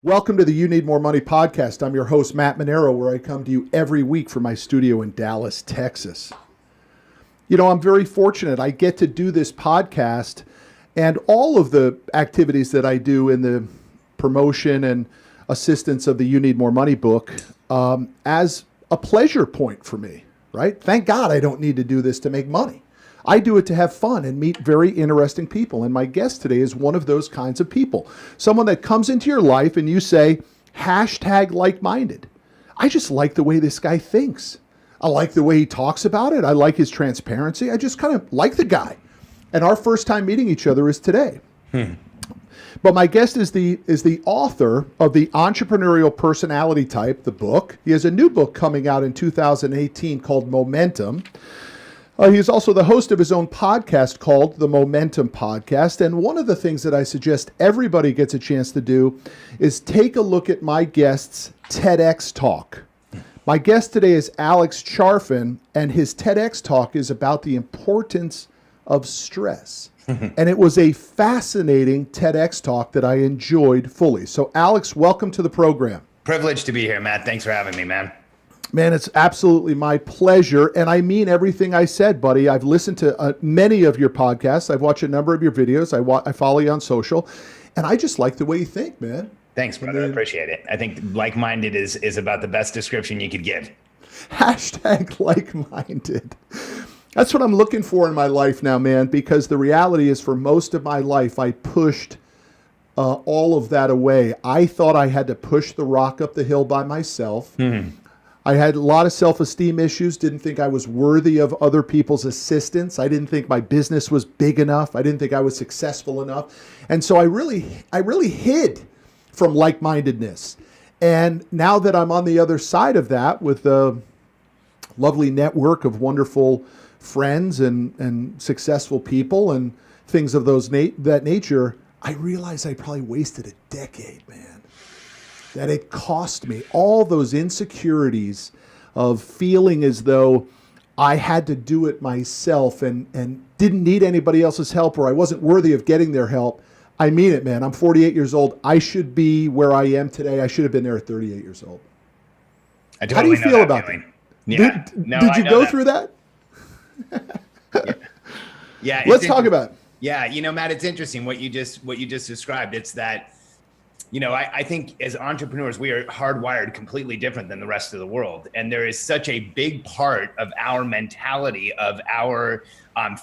Welcome to the You Need More Money podcast. I'm your host, Matt Manero, where I come to you every week from my studio in Dallas, Texas. You know, I'm very fortunate. I get to do this podcast and all of the activities that I do in the promotion and assistance of the You Need More Money book as a pleasure point for me, right? Thank God I don't need to do this to make money. I do it to have fun and meet very interesting people. And my guest today is one of those kinds of people. Someone that comes into your life and you say, hashtag like-minded. I just like the way this guy thinks. I like the way he talks about it. I like his transparency. I just kind of like the guy. And our first time meeting each other is today. But my guest is the author of The Entrepreneurial Personality Type, the book. He has a new book coming out in 2018 called Momentum. He is also the host of his own podcast called The Momentum Podcast. And one of the things that I suggest everybody gets a chance to do is take a look at my guest's Tedx talk. My guest today is Alex Cherfen, and his Tedx talk is about the importance of stress. And it was a fascinating Tedx talk that I enjoyed fully. So Alex, welcome to the program. Privileged to be here, Matt. Thanks for having me, man. Man, it's absolutely my pleasure, and I mean everything I said, buddy. I've listened to many of your podcasts. I've watched a number of your videos. I follow you on social, and I just like the way you think, man. Thanks, brother. I appreciate it. I think like-minded is about the best description you could give. Hashtag like-minded. That's what I'm looking for in my life now, man, because the reality is for most of my life, I pushed all of that away. I thought I had to push the rock up the hill by myself. I had a lot of self-esteem issues, didn't think I was worthy of other people's assistance. I didn't think my business was big enough. I didn't think I was successful enough. And so I really hid from like-mindedness. And now that I'm on the other side of that with a lovely network of wonderful friends and successful people and things of that nature, I realize I probably wasted a decade, man. That it cost me all those insecurities of feeling as though I had to do it myself and didn't need anybody else's help, or I wasn't worthy of getting their help. I mean it, man. I'm 48 years old. I should be where I am today. I should have been there at 38 years old. I totally How do you feel about feeling. that? Yeah. Did you go through that? Yeah. Let's talk about it. Yeah. You know, Matt, it's interesting what you just described. It's that, you know, I think as entrepreneurs, we are hardwired completely different than the rest of the world. And there is such a big part of our mentality, of our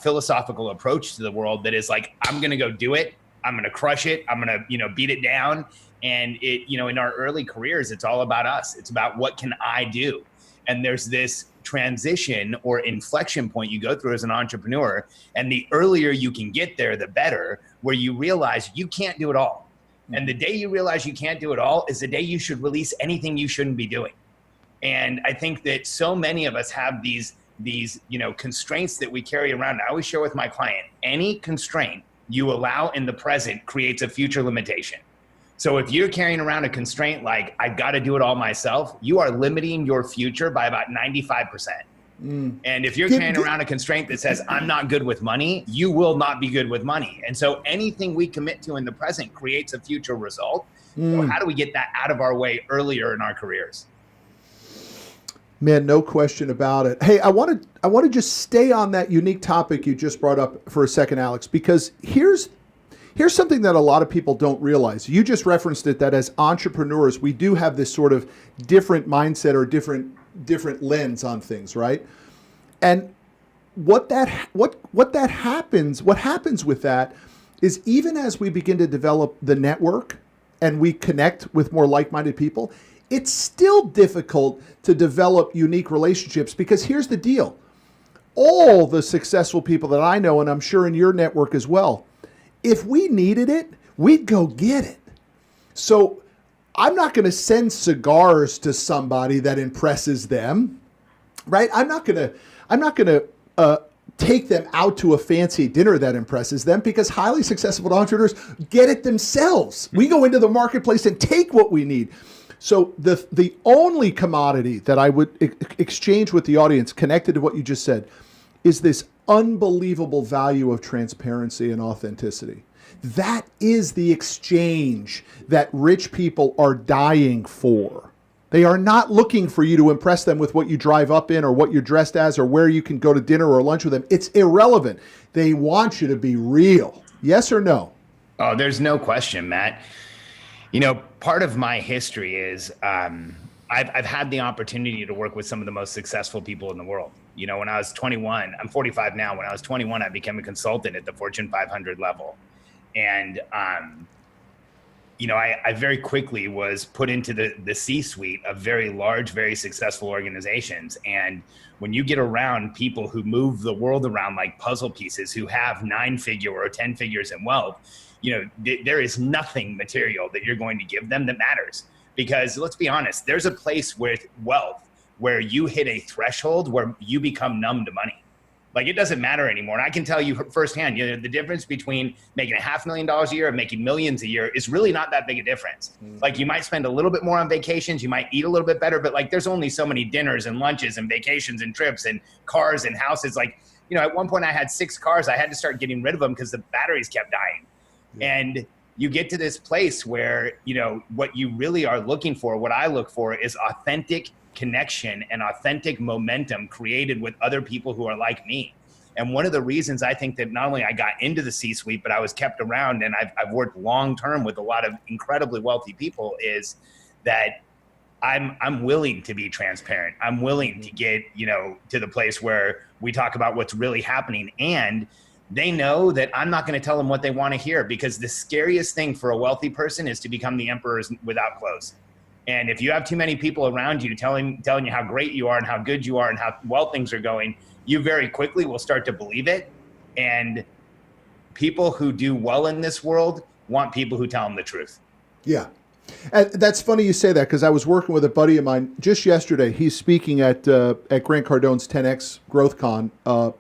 philosophical approach to the world that is like, I'm going to go do it. I'm going to crush it. I'm going to, beat it down. And it, in our early careers, it's all about us. It's about what can I do? And there's this transition or inflection point you go through as an entrepreneur. And the earlier you can get there, the better, where you realize you can't do it all. And the day you realize you can't do it all is the day you should release anything you shouldn't be doing. And I think that so many of us have these constraints that we carry around. I always share with my client, any constraint you allow in the present creates a future limitation. So if you're carrying around a constraint like, I've got to do it all myself, you are limiting your future by about 95%. And if you're carrying around a constraint that says, I'm not good with money, you will not be good with money. And so anything we commit to in the present creates a future result. So how do we get that out of our way earlier in our careers? Man, no question about it. Hey, I want to just stay on that unique topic you just brought up for a second, Alex, because here's something that a lot of people don't realize. You just referenced it, that as entrepreneurs, we do have this sort of different mindset or different lens on things, right? And what happens with that is, even as we begin to develop the network and we connect with more like-minded people, it's still difficult to develop unique relationships, because here's the deal. All the successful people that I know, and I'm sure in your network as well, if we needed it, we'd go get it. So I'm not going to send cigars to somebody that impresses them, right? I'm not going to take them out to a fancy dinner that impresses them, because highly successful entrepreneurs get it themselves. We go into the marketplace and take what we need. So the only commodity that I would exchange with the audience, connected to what you just said, is this unbelievable value of transparency and authenticity. That is the exchange that rich people are dying for. They are not looking for you to impress them with what you drive up in or what you're dressed as or where you can go to dinner or lunch with them. It's irrelevant. They want you to be real. Yes or no? Oh, there's no question, Matt. You know, part of my history is I've had the opportunity to work with some of the most successful people in the world. You know, when I was 21, I'm 45 now. When I was 21, I became a consultant at the Fortune 500 level. And, you know, I very quickly was put into the C-suite of very large, very successful organizations. And when you get around people who move the world around like puzzle pieces, who have 9-figure or 10 figures in wealth, you know, there is nothing material that you're going to give them that matters. Because let's be honest, there's a place with wealth where you hit a threshold where you become numb to money. Like, it doesn't matter anymore. And I can tell you firsthand, you know, the difference between making $500,000 a year and making millions a year is really not that big a difference. Like, you might spend a little bit more on vacations, you might eat a little bit better, but like, there's only so many dinners and lunches and vacations and trips and cars and houses. Like, you know, at one point I had 6 cars. I had to start getting rid of them because the batteries kept dying. And you get to this place where, you know, what you really are looking for, what I look for, is authentic connection and authentic momentum created with other people who are like me. And one of the reasons I think that not only I got into the C-suite, but I was kept around and I've worked long-term with a lot of incredibly wealthy people is that I'm willing to be transparent. I'm willing to get, you know, to the place where we talk about what's really happening. And they know that I'm not going to tell them what they want to hear, because the scariest thing for a wealthy person is to become the emperor without clothes. And if you have too many people around you telling you how great you are and how good you are and how well things are going, you very quickly will start to believe it. And people who do well in this world want people who tell them the truth. Yeah. And that's funny you say that, because I was working with a buddy of mine just yesterday. He's speaking at Grant Cardone's 10X GrowthCon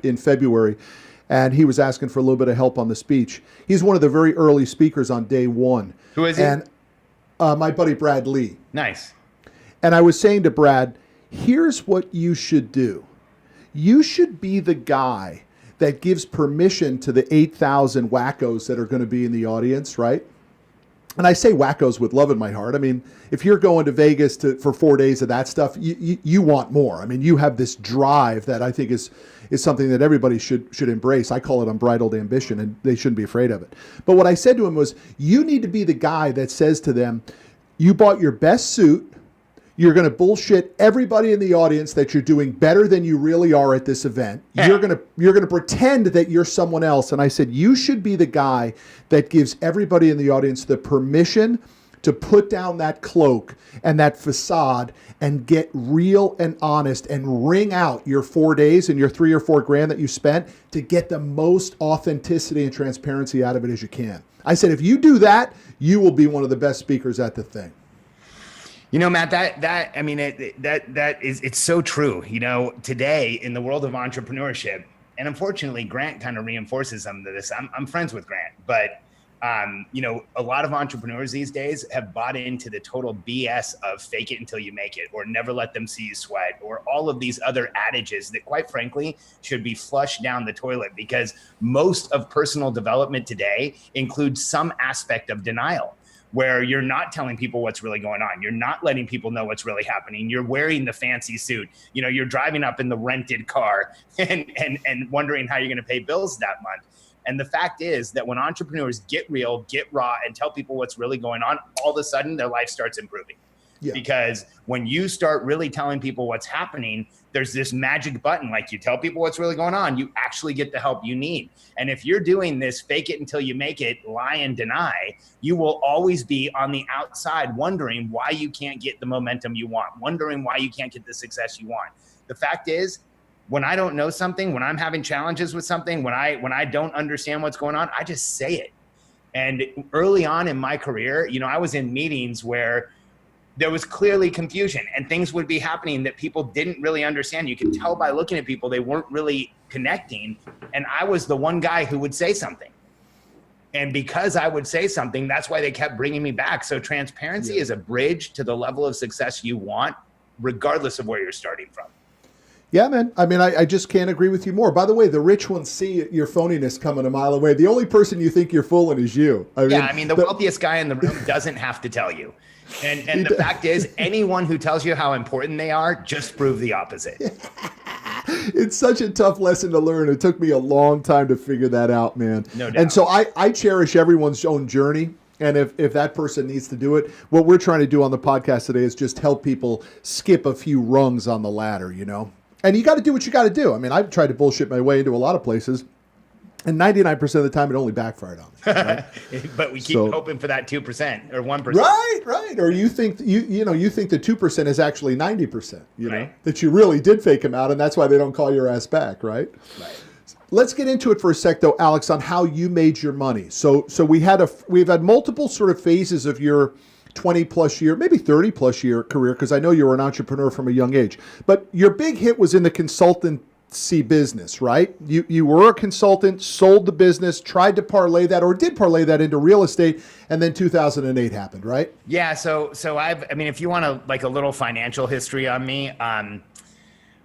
in February. And he was asking for a little bit of help on the speech. He's one of the very early speakers on day one. Who is he? And my buddy, Brad Lee. Nice. And I was saying to Brad, here's what you should do. You should be the guy that gives permission to the 8,000 wackos that are going to be in the audience, right? And I say wackos with love in my heart. I mean, if you're going to Vegas for 4 days of that stuff, you want more. I mean, you have this drive that I think is something that everybody should embrace. I call it unbridled ambition, and they shouldn't be afraid of it. But what I said to him was, you need to be the guy that says to them, you bought your best suit, you're going to bullshit everybody in the audience that you're doing better than you really are at this event. You're going to pretend that you're someone else. And I said, you should be the guy that gives everybody in the audience the permission to put down that cloak and that facade and get real and honest and wring out your 4 days and your $3 or $4 grand that you spent to get the most authenticity and transparency out of it as you can. I said, if you do that, you will be one of the best speakers at the thing. You know, Matt, I mean, it's so true. You know, today in the world of entrepreneurship, and unfortunately, Grant kind of reinforces some of this. I'm friends with Grant, but you know, a lot of entrepreneurs these days have bought into the total BS of fake it until you make it, or never let them see you sweat, or all of these other adages that, quite frankly, should be flushed down the toilet, because most of personal development today includes some aspect of denial, where you're not telling people what's really going on. You're not letting people know what's really happening. You're wearing the fancy suit. You know, you're driving up in the rented car and wondering how you're going to pay bills that month. And the fact is that when entrepreneurs get real, get raw, and tell people what's really going on, all of a sudden their life starts improving. Yeah. Because when you start really telling people what's happening, there's this magic button. Like, you tell people what's really going on, you actually get the help you need. And if you're doing this fake it until you make it, lie and deny, you will always be on the outside wondering why you can't get the momentum you want, wondering why you can't get the success you want. The fact is, when I don't know something, when I'm having challenges with something, when I don't understand what's going on, I just say it. And early on in my career, you know, I was in meetings where there was clearly confusion and things would be happening that people didn't really understand. You could tell by looking at people, they weren't really connecting. And I was the one guy who would say something. And because I would say something, that's why they kept bringing me back. So transparency is a bridge to the level of success you want, regardless of where you're starting from. Yeah, man. I mean, I just can't agree with you more. By the way, the rich ones see your phoniness coming a mile away. The only person you think you're fooling is you. I mean, the wealthiest guy in the room doesn't have to tell you. And the fact is, anyone who tells you how important they are, just prove the opposite. It's such a tough lesson to learn. It took me a long time to figure that out, man. No doubt. And so I cherish everyone's own journey. And if that person needs to do it, what we're trying to do on the podcast today is just help people skip a few rungs on the ladder, you know? And you got to do what you got to do. I mean, I've tried to bullshit my way into a lot of places, and 99% of the time it only backfired on me. Right? But we keep hoping for that 2% or 1%. Right. Or you think you think the 2% is actually 90%, you know, that you really did fake them out, and that's why they don't call your ass back, right? Right. Let's get into it for a sec, though, Alex, on how you made your money. So we've had multiple sort of phases of your 20 plus year, maybe 30 plus year career, because I know you were an entrepreneur from a young age. But your big hit was in the consultancy business, right? You were a consultant, sold the business, tried to parlay that, or did parlay that into real estate, and then 2008 happened, right? Yeah. So if you want a little financial history on me,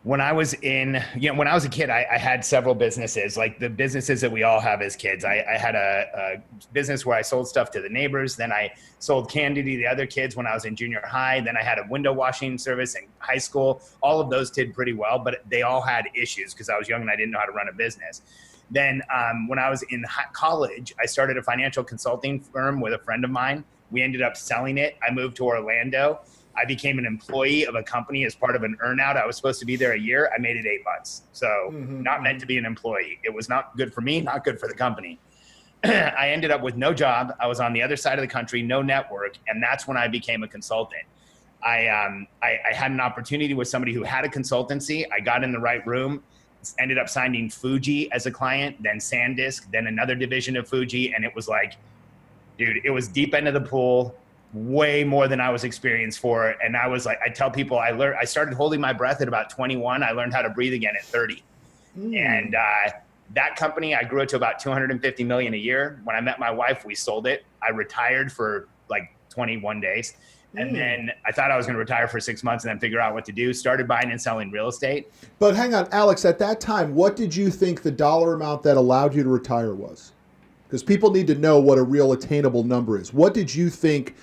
when I was a kid, I had several businesses, like the businesses that we all have as kids. I had a business where I sold stuff to the neighbors. Then I sold candy to the other kids when I was in junior high. Then I had a window washing service in high school. All of those did pretty well, but they all had issues because I was young and I didn't know how to run a business. Then when I was in college, I started a financial consulting firm with a friend of mine. We ended up selling it. I moved to Orlando. I became an employee of a company as part of an earnout. I was supposed to be there a year. I made it 8 months. So not meant to be an employee. It was not good for me, not good for the company. I ended up with no job. I was on the other side of the country, no network. And that's when I became a consultant. I had an opportunity with somebody who had a consultancy. I got in the right room, ended up signing Fuji as a client, then SanDisk, then another division of Fuji. And it was like, dude, it was deep end of the pool. Way more than I was experienced for. And I was like, I tell people I started holding my breath at about 21. I learned how to breathe again at 30. And that company, I grew it to about 250 million a year. When I met my wife, we sold it. I retired for like 21 days. And then I thought I was going to retire for 6 months and then figure out what to do. Started buying and selling real estate. But hang on, Alex, at that time, what did you think the dollar amount that allowed you to retire was? Because people need to know what a real attainable number is. What did you think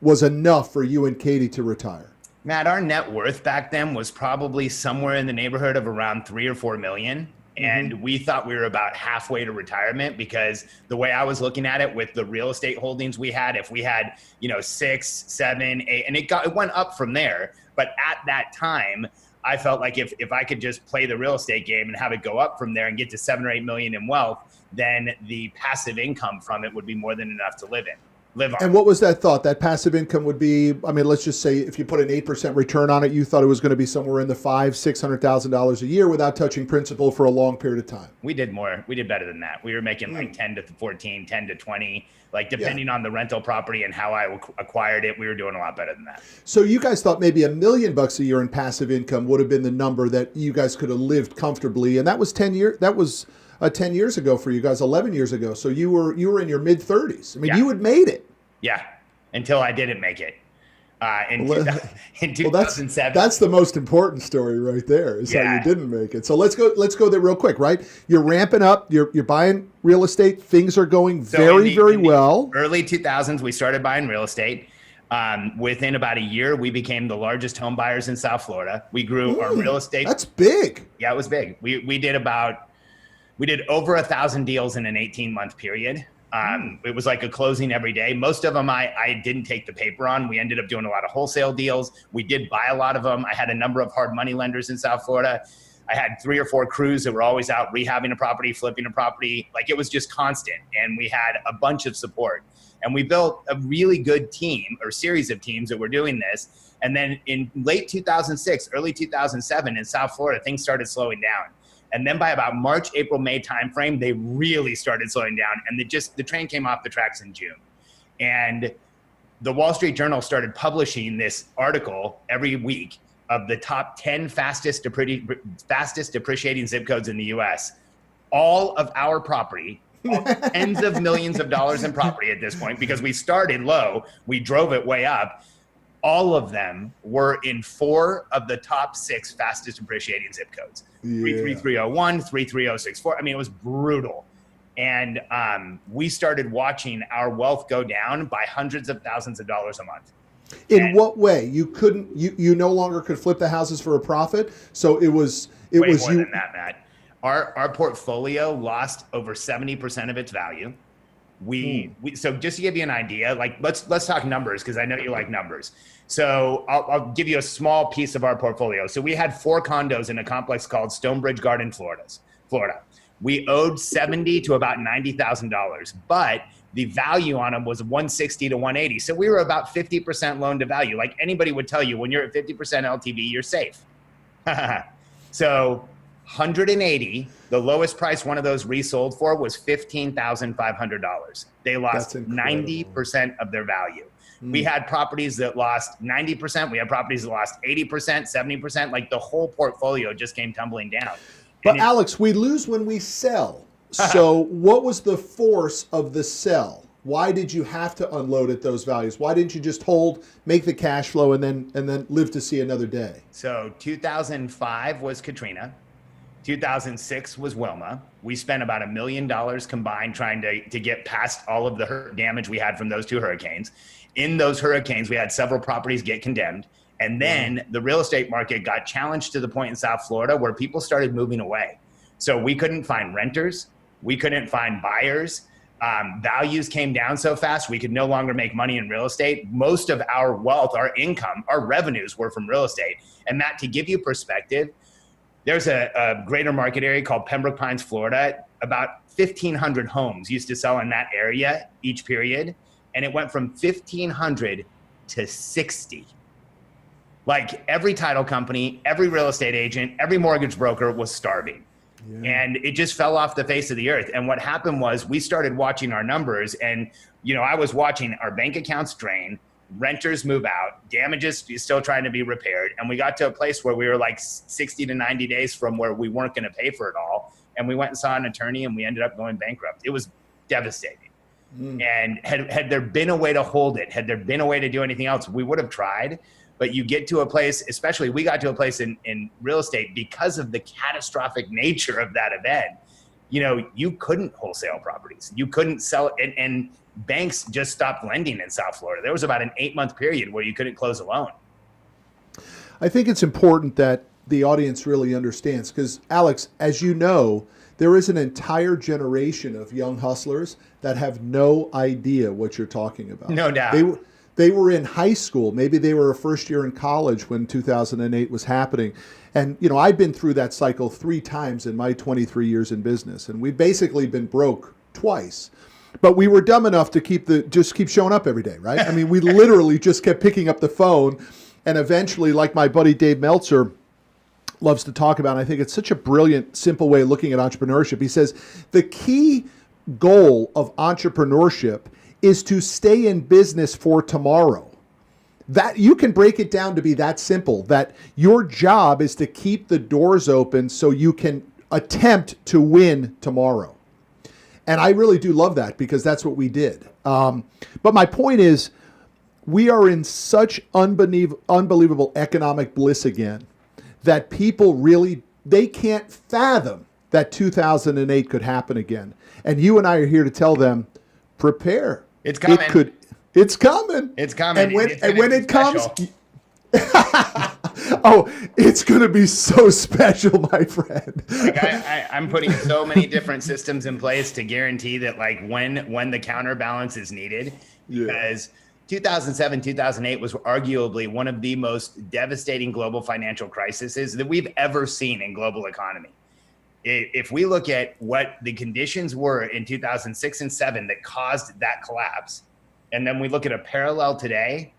was enough for you and Katie to retire? Matt, our net worth back then was probably somewhere in the neighborhood of around 3 or 4 million. And we thought we were about halfway to retirement because the way I was looking at it with the real estate holdings we had, if we had, 6, 7, 8, and it went up from there. But at that time, I felt like if I could just play the real estate game and have it go up from there and get to 7 or 8 million in wealth, then the passive income from it would be more than enough to live on. And what was that thought? That passive income would be, I mean, let's just say if you put an 8% return on it, you thought it was going to be somewhere in the $500,000-$600,000 a year without touching principal for a long period of time. We did more. We did better than that. We were making like 10 to 14, 10 to 20, like depending on the rental property and how I acquired it, we were doing a lot better than that. So you guys thought maybe $1 million a year in passive income would have been the number that you guys could have lived comfortably. And that was 10 years. That was 10 years ago for you guys, 11 years ago. So you were in your mid 30s. I mean, you had made it. Yeah, until I didn't make it. In 2007. That's the most important story right there is how you didn't make it. So let's go there real quick, right? You're ramping up, you're buying real estate, things are going very well. Early 2000s, we started buying real estate. Within about a year, we became the largest home buyers in South Florida. We grew our real estate. That's big. Yeah, it was big. We did over 1,000 deals in an 18-month period. It was like a closing every day. Most of them I didn't take the paper on. We ended up doing a lot of wholesale deals. We did buy a lot of them. I had a number of hard money lenders in South Florida. I had 3 or 4 crews that were always out rehabbing a property, flipping a property. Like it was just constant. And we had a bunch of support. And we built a really good team or series of teams that were doing this. And then in late 2006, early 2007 in South Florida, things started slowing down. And then by about March, April, May timeframe, they really started slowing down. And the train came off the tracks in June. And the Wall Street Journal started publishing this article every week of the top 10 fastest depreciating zip codes in the US. All of our property, tens of millions of dollars in property at this point, because we started low, we drove it way up. all of them were in 4 of the top 6 fastest appreciating zip codes. 33301, 33064. I mean, it was brutal. And we started watching our wealth go down by hundreds of thousands of dollars a month. In what way? You couldn't, you no longer could flip the houses for a profit. So it was Way more than that, Matt. Our portfolio lost over 70% of its value. So just to give you an idea, like let's talk numbers, because I know you like numbers. So I'll give you a small piece of our portfolio. So we had 4 condos in a complex called Stonebridge Garden, Florida. We owed $70,000 to about $90,000, but the value on them was 160 to 180. So we were about 50% loan to value. Like anybody would tell you, when you're at 50% LTV, you're safe. So 180, the lowest price one of those resold for was $15,500. They lost 90% of their value. We had properties that lost 90%. We had properties that lost 80%, 70%. Like the whole portfolio just came tumbling down. But Alex, we lose when we sell. So what was the force of the sell? Why did you have to unload at those values? Why didn't you just hold, make the cash flow, and then live to see another day? So 2005 was Katrina. 2006 was Wilma. We spent about $1 million combined trying to get past all of the damage we had from those 2 hurricanes. In those hurricanes, we had several properties get condemned. And then the real estate market got challenged to the point in South Florida where people started moving away. So we couldn't find renters. We couldn't find buyers. Values came down so fast, we could no longer make money in real estate. Most of our wealth, our income, our revenues were from real estate. And Matt, to give you perspective, there's a greater market area called Pembroke Pines, Florida. About 1,500 homes used to sell in that area each period. And it went from 1,500 to 60. Like every title company, every real estate agent, every mortgage broker was starving. Yeah. And it just fell off the face of the earth. And what happened was we started watching our numbers, and I was watching our bank accounts drain, renters move out, damages still trying to be repaired. And we got to a place where we were like 60 to 90 days from where we weren't going to pay for it all. And we went and saw an attorney, and we ended up going bankrupt. It was devastating. And had there been a way to hold it, had there been a way to do anything else, we would have tried. But you get to a place, especially we got to a place in real estate because of the catastrophic nature of that event. You couldn't wholesale properties. You couldn't sell, and banks just stopped lending in South Florida. There was about an 8-month period where you couldn't close a loan. I think it's important that the audience really understands, because Alex, as you know, there is an entire generation of young hustlers that have no idea what you're talking about. No doubt. They were in high school. Maybe they were a first year in college when 2008 was happening. And, I've been through that cycle 3 times in my 23 years in business. And we've basically been broke twice. But we were dumb enough to just keep showing up every day, right? I mean, we literally just kept picking up the phone. And eventually, like my buddy Dave Meltzer loves to talk about, and I think it's such a brilliant, simple way of looking at entrepreneurship. He says, the key goal of entrepreneurship is to stay in business for tomorrow. That you can break it down to be that simple, that your job is to keep the doors open so you can attempt to win tomorrow. And I really do love that, because that's what we did. But my point is, we are in such unbelievable economic bliss again that people really, they can't fathom that 2008 could happen again. And you and I are here to tell them, prepare. It's coming. It's coming. It's coming. And when it comes, it's going to be so special, my friend. Like I'm putting so many different systems in place to guarantee that, like, when the counterbalance is needed, because 2007, 2008 was arguably one of the most devastating global financial crises that we've ever seen in global economy. If we look at what the conditions were in 2006 and 7 that caused that collapse, and then we look at a parallel today,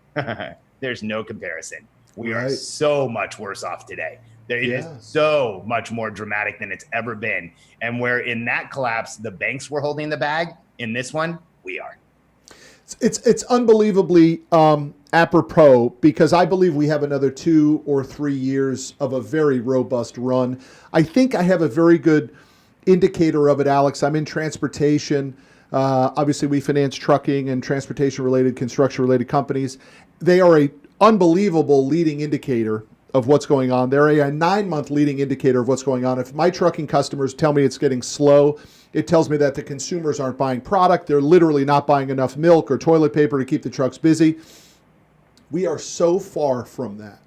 there's no comparison. We are so much worse off today. It is so much more dramatic than it's ever been. And where in that collapse, the banks were holding the bag, in this one, we are. It's unbelievably apropos, because I believe we have another 2 or 3 years of a very robust run. I think I have a very good indicator of it, Alex. I'm in transportation. Obviously, we finance trucking and transportation-related, construction-related companies. They are a unbelievable leading indicator of what's going on. They're a 9-month leading indicator of what's going on. If my trucking customers tell me it's getting slow, it tells me that the consumers aren't buying product. They're literally not buying enough milk or toilet paper to keep the trucks busy. We are so far from that.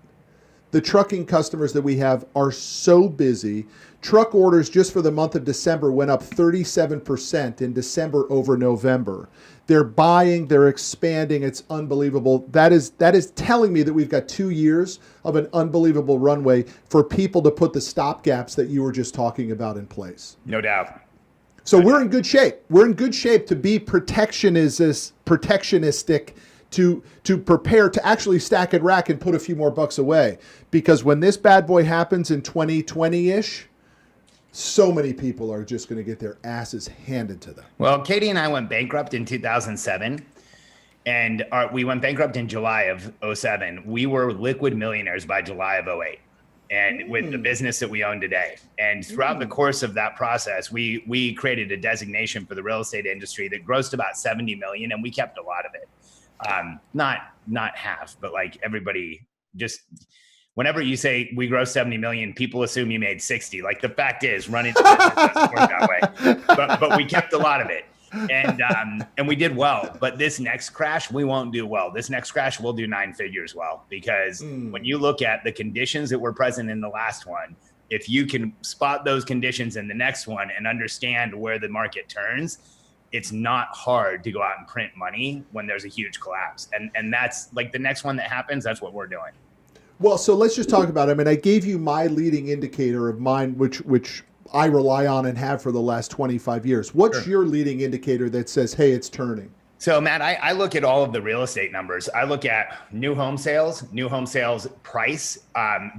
The trucking customers that we have are so busy. Truck orders just for the month of December went up 37% in December over November. They're buying, they're expanding. It's unbelievable. That is telling me that we've got 2 years of an unbelievable runway for people to put the stopgaps that you were just talking about in place. No doubt. So we're in good shape. We're in good shape to be protectionistic, to prepare to actually stack and rack and put a few more bucks away. Because when this bad boy happens in 2020-ish, so many people are just going to get their asses handed to them. Well, Katie and I went bankrupt in 2007, and we went bankrupt in July of 07. We were liquid millionaires by July of 08, and with the business that we own today. And throughout the course of that process, we created a designation for the real estate industry that grossed about 70 million, and we kept a lot of it. Not half, but like everybody just... Whenever you say we grow 70 million, people assume you made 60. Like the fact is, running the business doesn't work that way. But we kept a lot of it, and we did well. But this next crash, we won't do well. This next crash, we'll do 9 figures well, because when you look at the conditions that were present in the last one, if you can spot those conditions in the next one and understand where the market turns, it's not hard to go out and print money when there's a huge collapse. And that's like the next one that happens. That's what we're doing. Well, so let's just talk about it. I mean, I gave you my leading indicator of mine, which I rely on and have for the last 25 years. What's your leading indicator that says, hey, it's turning? So, Matt, I look at all of the real estate numbers. I look at new home sales price,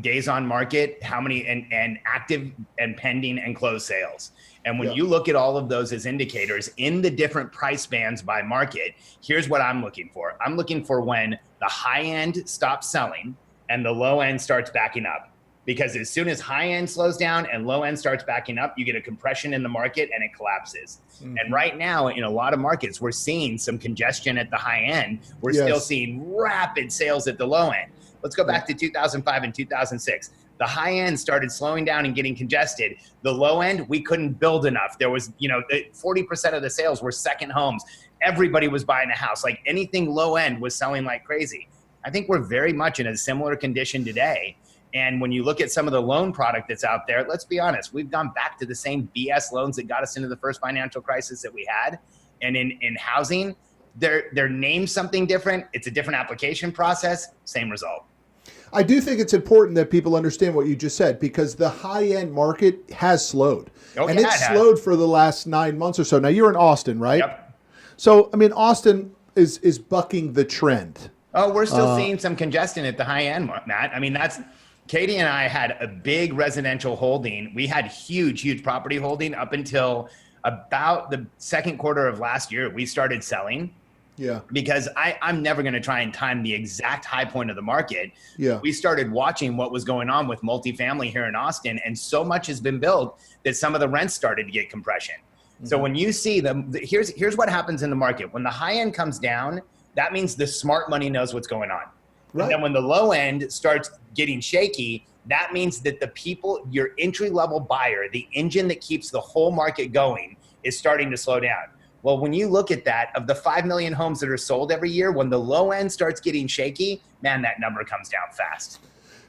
days on market, how many, and active and pending and closed sales. And when you look at all of those as indicators in the different price bands by market, here's what I'm looking for. I'm looking for when the high end stops selling and the low end starts backing up. Because as soon as high end slows down and low end starts backing up, you get a compression in the market and it collapses. And right now, in a lot of markets, we're seeing some congestion at the high end. We're still seeing rapid sales at the low end. Let's go back to 2005 and 2006. The high end started slowing down and getting congested. The low end, we couldn't build enough. There was, 40% of the sales were second homes. Everybody was buying a house. Like anything low end was selling like crazy. I think we're very much in a similar condition today. And when you look at some of the loan product that's out there, let's be honest, we've gone back to the same BS loans that got us into the first financial crisis that we had. And in housing, they're named something different. It's a different application process, same result. I do think it's important that people understand what you just said, because the high-end market has slowed. And it's slowed for the last 9 months or so. Now, you're in Austin, right? Yep. So, I mean, Austin is bucking the trend. Oh, we're still seeing some congestion at the high end, Matt. I mean, Katie and I had a big residential holding. We had huge property holding up until about the second quarter of last year. We started selling. Yeah. Because I'm never going to try and time the exact high point of the market. Yeah. We started watching what was going on with multifamily here in Austin, and so much has been built that some of the rents started to get compression. So when you see here's what happens in the market. When the high end comes down, that means the smart money knows what's going on. Right. And then when the low end starts getting shaky, that means that the people, your entry level buyer, the engine that keeps the whole market going, is starting to slow down. Well, when you look at that, of the 5 million homes that are sold every year, when the low end starts getting shaky, man, that number comes down fast.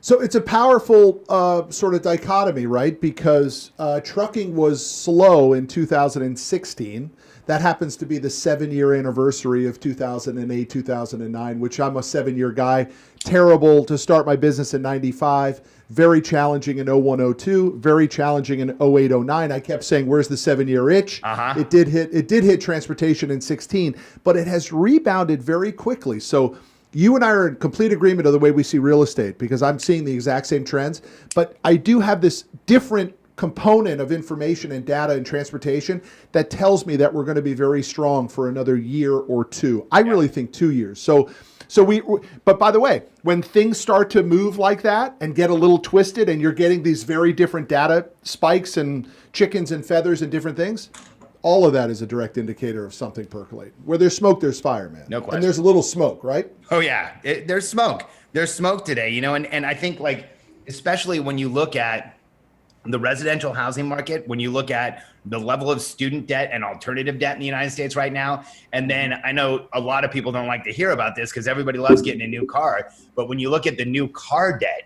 So it's a powerful sort of dichotomy, right? Because trucking was slow in 2016. That happens to be the 7-year anniversary of 2008, 2009, which I'm a 7-year guy. Terrible to start my business in 95. Very challenging in 01, 02. Very challenging in 08, 09. I kept saying, where's the 7-year itch? It did hit transportation in 16, but it has rebounded very quickly. So you and I are in complete agreement of the way we see real estate, because I'm seeing the exact same trends. But I do have this different component of information and data and transportation that tells me that we're going to be very strong for another year or two. I really think 2 years. But by the way, when things start to move like that and get a little twisted and you're getting these very different data spikes and chickens and feathers and different things, all of that is a direct indicator of something percolating. Where there's smoke, there's fire, man. No question. And there's a little smoke, right? Oh yeah, there's smoke. There's smoke today, you know, and I think like, especially when you look at the residential housing market, when you look at the level of student debt and alternative debt in the United States right now, and then I know a lot of people don't like to hear about this because everybody loves getting a new car, but when you look at the new car debt,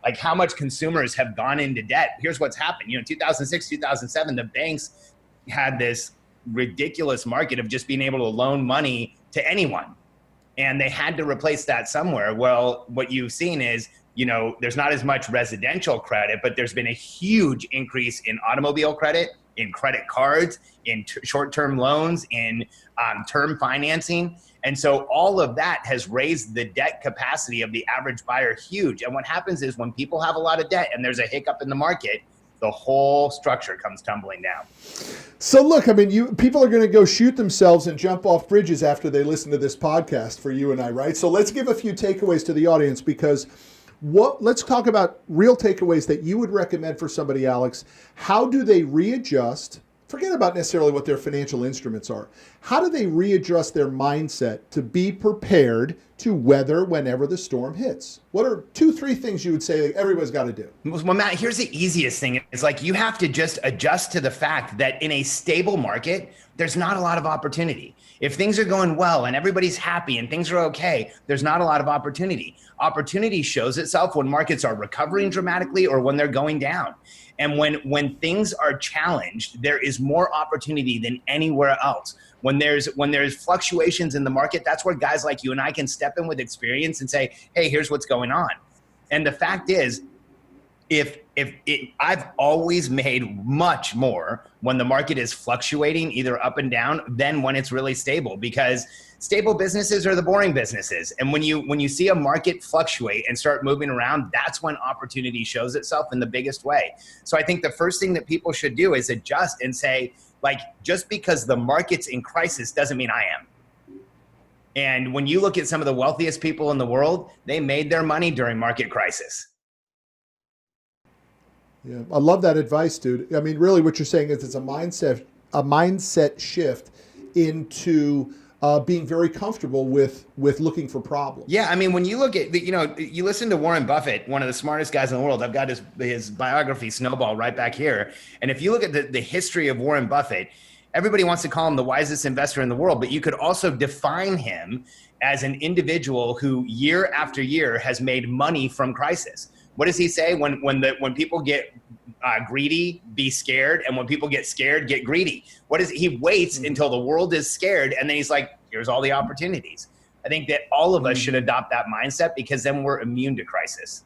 like how much consumers have gone into debt, here's what's happened. You know, 2006, 2007, the banks had this ridiculous market of just being able to loan money to anyone. And they had to replace that somewhere. Well, what you've seen is, you know, there's not as much residential credit, but there's been a huge increase in automobile credit, in credit cards, in short-term loans, in term financing. And so all of that has raised the debt capacity of the average buyer huge. And what happens is when people have a lot of debt and there's a hiccup in the market, the whole structure comes tumbling down. So look, I mean, people are going to go shoot themselves and jump off bridges after they listen to this podcast for you and I, right? So let's give a few takeaways to the audience, because let's talk about real takeaways that you would recommend for somebody, Alex. How do they readjust? Forget about necessarily what their financial instruments are. How do they readjust their mindset to be prepared to weather whenever the storm hits? What are 2-3 things you would say that everybody's got to do? Well, Matt, here's the easiest thing. It's like you have to just adjust to the fact that in a stable market, there's not a lot of opportunity. If things are going well and everybody's happy and things are okay, there's not a lot of opportunity. Opportunity shows itself when markets are recovering dramatically or when they're going down. And when things are challenged, there is more opportunity than anywhere else. When there's fluctuations in the market, that's where guys like you and I can step in with experience and say, hey, here's what's going on. And the fact is, I've always made much more when the market is fluctuating either up and down than when it's really stable, because stable businesses are the boring businesses. And when you see a market fluctuate and start moving around, that's when opportunity shows itself in the biggest way. So I think the first thing that people should do is adjust and say, like, just because the market's in crisis doesn't mean I am. And when you look at some of the wealthiest people in the world, they made their money during market crisis. Yeah, I love that advice, dude. I mean, really what you're saying is it's a mindset shift into being very comfortable with looking for problems. Yeah, I mean, when you look at, you listen to Warren Buffett, one of the smartest guys in the world. I've got his biography, Snowball, right back here. And if you look at the history of Warren Buffett, everybody wants to call him the wisest investor in the world, but you could also define him as an individual who year after year has made money from crisis. What does he say? When people get greedy, be scared, and when people get scared, get greedy. He waits until the world is scared, and then he's like, here's all the opportunities. I think that all of us should adopt that mindset, because then we're immune to crisis.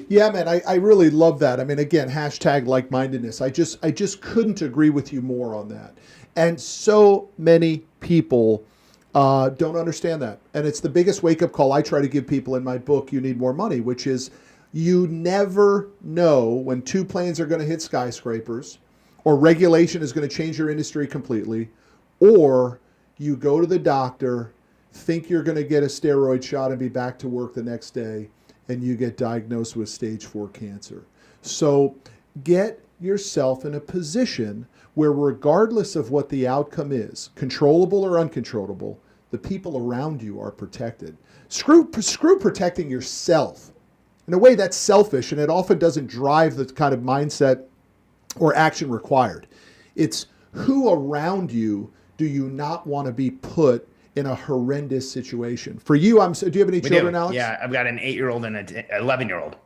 Yeah, man, I really love that. I mean, again, hashtag like-mindedness. I just couldn't agree with you more on that. And so many people don't understand that. And it's the biggest wake-up call I try to give people in my book, You Need More Money, which is you never know when 2 planes are going to hit skyscrapers, or regulation is going to change your industry completely, or you go to the doctor, think you're going to get a steroid shot and be back to work the next day, and you get diagnosed with stage 4 cancer. So get yourself in a position where, regardless of what the outcome is, controllable or uncontrollable, the people around you are protected. Screw protecting yourself. In a way, that's selfish, and it often doesn't drive the kind of mindset or action required. It's who around you do you not want to be put in a horrendous situation? For you, do you have any children, Alex? Yeah, I've got an 8-year-old and an 11-year-old.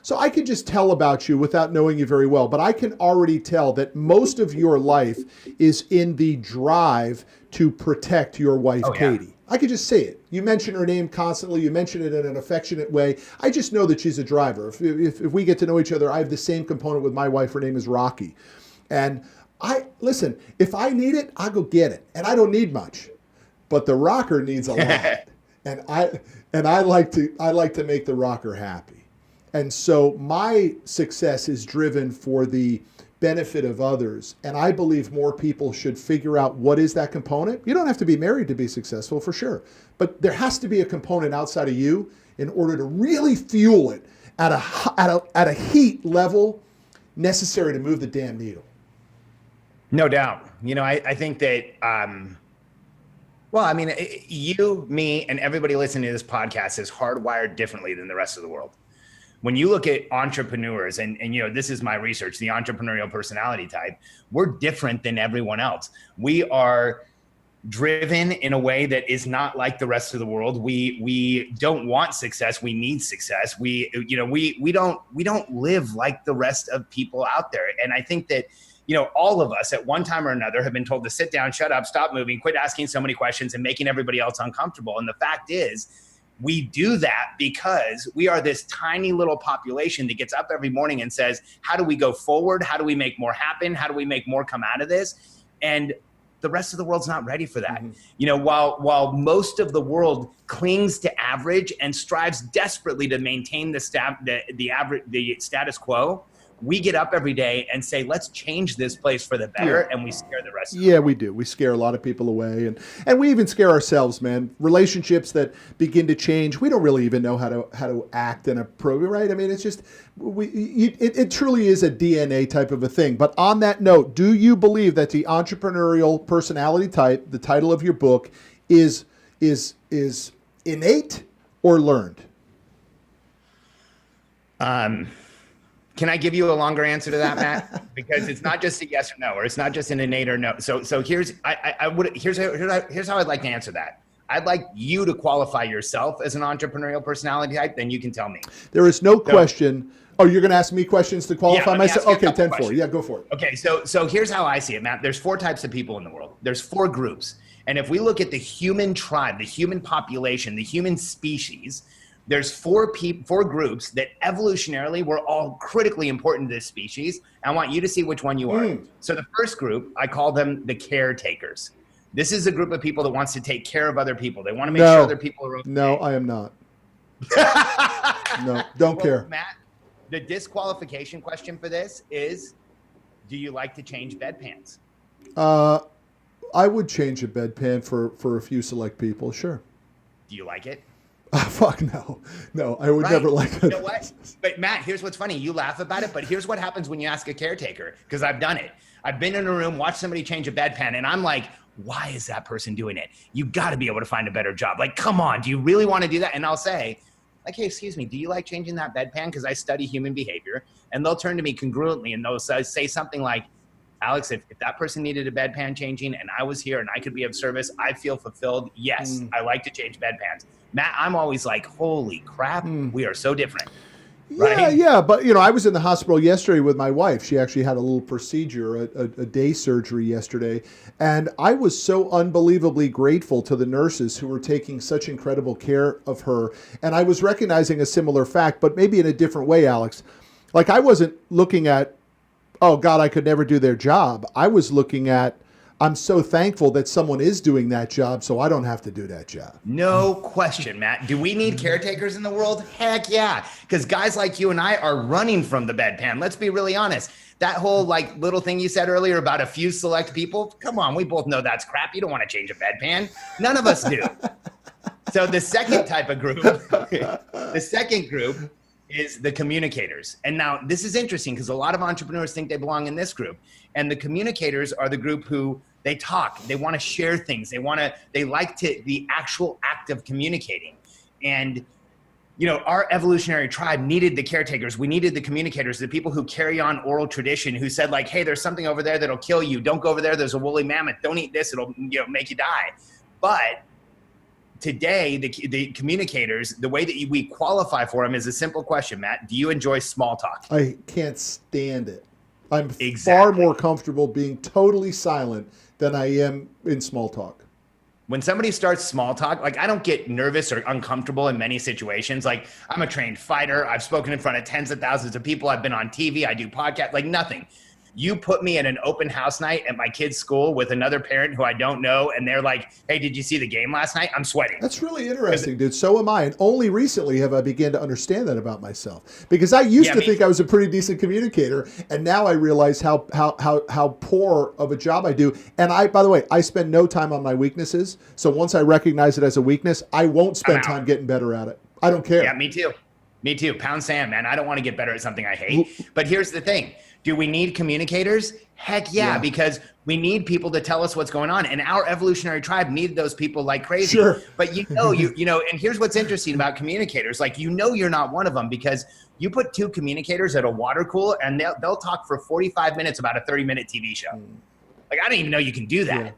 So I could just tell about you without knowing you very well, but I can already tell that most of your life is in the drive to protect your wife, Katie. I could just say it. You mention her name constantly. You mention it in an affectionate way. I just know that she's a driver. If we get to know each other, I have the same component with my wife. Her name is Rocky. And listen, if I need it, I'll go get it. And I don't need much. But the rocker needs a lot. And I like to make the rocker happy. And so my success is driven for the benefit of others. And I believe more people should figure out what is that component. You don't have to be married to be successful, for sure. But there has to be a component outside of you in order to really fuel it at a heat level necessary to move the damn needle. No doubt. I think that, well, I mean, you, me, and everybody listening to this podcast is hardwired differently than the rest of the world. When you look at entrepreneurs, and this is my research, the entrepreneurial personality type, we're different than everyone else. We are driven in a way that is not like the rest of the world. We don't want success. We need success. We don't live like the rest of people out there. And I think that, all of us at one time or another have been told to sit down, shut up, stop moving, quit asking so many questions and making everybody else uncomfortable. And the fact is, we do that because we are this tiny little population that gets up every morning and says, how do we go forward? How do we make more happen? How do we make more come out of this? And the rest of the world's not ready for that. Mm-hmm. While most of the world clings to average and strives desperately to maintain the status quo, we get up every day and say, let's change this place for the better. Yeah. And we scare the rest of the world. We do. We scare a lot of people away. And we even scare ourselves, man. Relationships that begin to change, we don't really even know how to act in a program, right? I mean, it's just, it truly is a DNA type of a thing. But on that note, do you believe that the entrepreneurial personality type, the title of your book, is innate or learned? Can I give you a longer answer to that, Matt? Because it's not just a yes or no, or it's not just an innate or no. So here's how I'd like to answer that. I'd like you to qualify yourself as an entrepreneurial personality type, then you can tell me. There is no question. Oh, you're going to ask me questions to qualify myself? Okay, 10-4. Yeah, go for it. Okay, so here's how I see it, Matt. There's 4 types of people in the world. There's 4 groups. And if we look at the human tribe, the human population, the human species, there's 4 groups that evolutionarily were all critically important to this species. I want you to see which one you are. So the first group, I call them the caretakers. This is a group of people that wants to take care of other people. They want to make sure other people are okay. No, I am not. No, don't care. Matt, the disqualification question for this is, do you like to change bedpans? I would change a bedpan for a few select people, sure. Do you like it? Fuck no. No, I would never like it. You know what? But Matt, here's what's funny. You laugh about it, but here's what happens when you ask a caretaker, because I've done it. I've been in a room, watched somebody change a bedpan, and I'm like, why is that person doing it? You got to be able to find a better job. Like, come on, do you really want to do that? And I'll say, like, hey, excuse me, do you like changing that bedpan? Because I study human behavior. And they'll turn to me congruently and they'll say something like, Alex, if that person needed a bedpan changing and I was here and I could be of service, I feel fulfilled. Yes, I like to change bedpans. Matt, I'm always like, holy crap, we are so different. Right? Yeah. But, I was in the hospital yesterday with my wife. She actually had a little procedure, a day surgery yesterday. And I was so unbelievably grateful to the nurses who were taking such incredible care of her. And I was recognizing a similar fact, but maybe in a different way, Alex. Like, I wasn't looking at, oh, God, I could never do their job. I was looking at, I'm so thankful that someone is doing that job so I don't have to do that job. No question, Matt. Do we need caretakers in the world? Heck yeah. Because guys like you and I are running from the bedpan. Let's be really honest. That whole little thing you said earlier about a few select people, come on, we both know that's crap. You don't want to change a bedpan. None of us do. So the second type of group, is the communicators. And now this is interesting because a lot of entrepreneurs think they belong in this group. And the communicators are the group who they talk, they want to share things. They like the actual act of communicating. And, our evolutionary tribe needed the caretakers. We needed the communicators, the people who carry on oral tradition, who said like, hey, there's something over there that'll kill you. Don't go over there. There's a woolly mammoth. Don't eat this. It'll make you die. But today, the communicators, the way that we qualify for them is a simple question, Matt. Do you enjoy small talk? I can't stand it. I'm far more comfortable being totally silent than I am in small talk. When somebody starts small talk, I don't get nervous or uncomfortable in many situations. Like, I'm a trained fighter. I've spoken in front of tens of thousands of people. I've been on TV. I do podcasts, nothing. You put me at an open house night at my kid's school with another parent who I don't know, and they're like, hey, did you see the game last night? I'm sweating. That's really interesting, dude. So am I. And only recently have I begun to understand that about myself. Because I used to think I was a pretty decent communicator, and now I realize how poor of a job I do. And by the way, I spend no time on my weaknesses. So once I recognize it as a weakness, I won't spend time getting better at it. I don't care. Yeah, me too. Me too. Pound sand, man. I don't want to get better at something I hate. But here's the thing. Do we need communicators? Heck yeah, because we need people to tell us what's going on. And our evolutionary tribe needed those people like crazy. Sure. But you know, and here's what's interesting about communicators. Like, you're not one of them, because you put two communicators at a water cooler and they'll talk for 45 minutes about a 30-minute TV show. Like, I didn't even know you can do that. Yeah.